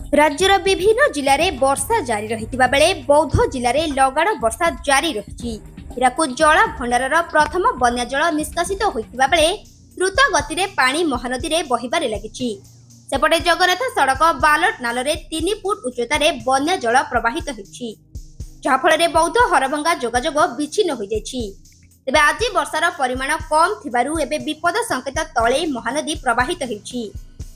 राज्यर विभिन्न जिले में वर्षा जारी रही बेले बौद्ध जिले में लगाण वर्षा जारी रही। हिराकुद जल भंडार प्रथम बन्या जल निष्कासित होता बेले द्रुत गति में पानी महानदी में बहबार लगी। सेपटे जगन्नाथ सड़क बालट नाल 3 फुट उच्चतार बन्या जल प्रवाहित होती, जहाँफल बौद्ध हरभंगा जोगाजोग विच्छिन्न हो जाइछि। तेबे आज वर्षार परिमाण कम थिबारु एबे विपद संकेत तले महानदी प्रवाहित होती।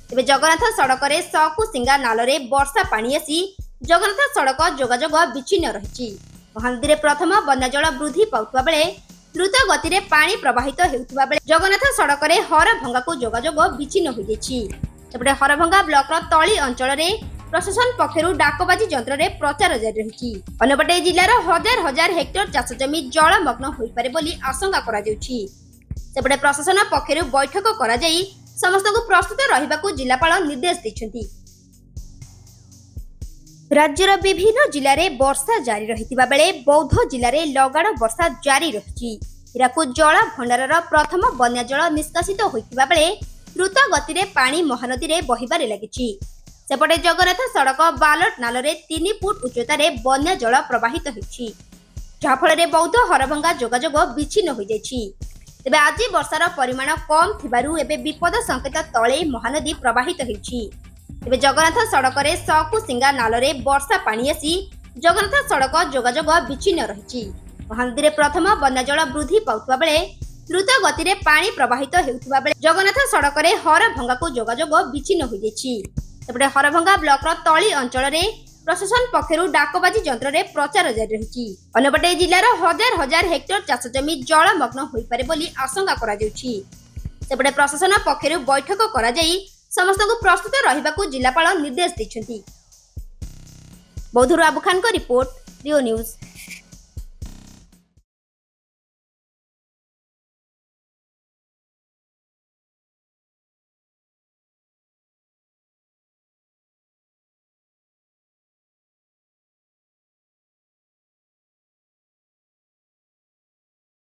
तेबे जगन्नाथ सड़क रे सकुसिंगा नाल रे वर्षा पानी आसी जगन्नाथ सड़क जोगाजोग विच्छिन्न रही। महानदी रे प्रथम बन्या जल वृद्धि पाउथबा बेले द्रुत गति रे पानी प्रवाहित हेउथबा बेले जगन्नाथ सड़क रे हरभंगा को जोगाजोग विच्छिन्न हो जाइछि। सेपटे हरभंगा ब्लॉक रो तली अंचल रे प्रशासन पक्षरु डाकबाजी यंत्र रे प्रचार जारी रही। अन्यपटे जिल्लार हजार हजार हेक्टर चाष जमी जलमग्न होई पारे बोली आशंका करा जाउछि। सेपटे प्रशासन पक्षरु बैठक करा जाई समस्त को प्रस्तुत रहिबाकू जिलापाल निर्देश दैछन्ति। राज्यर विभिन्न जिले में वर्षा जारी रही बेले बौद्ध जिले में लगाण वर्षा जारी रही। हिराकुद जल भंडार प्रथम बन्या जल निष्कासित होता बेले द्रुत गति में पानी महानदी में बहबार लगी। सेपटे जगन्नाथ सड़क बालट नाल 3 फुट उच्चतार बन्या जल प्रवाहित होती, जहाँफल बौद्ध हरभंगा जोगाजोग विच्छिन्न हो जाइछि। तेबे आज वर्षार परिमाण कम थिबारु एबे विपद संकेत तले महानदी प्रवाहित होती। तेबे जगन्नाथ सड़क रे सकुसिंगा नाल रे वर्षा पानी आसी जगन्नाथ सड़क जोगाजोग विच्छिन्न रही। महानदी रे प्रथम बन्या जल वृद्धि पाउथबा बेले द्रुत गति रे पानी प्रवाहित हेउथबा बेले जगन्नाथ सड़क रे हरभंगा को जोगाजोग विच्छिन्न हो जाइछि। सेपटे हरभंगा ब्लॉक रो तली अंचल रे प्रशासन पक्षरु डाकबाजी यंत्र रे प्रचार जारी रही। अन्यपटे जिल्लार हजार हजार हेक्टर चाष जमी जलमग्न होई पारे बोली आशंका करा जाउछि। सेपटे प्रशासन पक्षरु बैठक करा जाई समस्त को प्रस्तुत रहिबाकू जिलापाल निर्देश दैछन्ति। बौद्धरू आबू खान को रिपोर्ट, रियो न्यूज।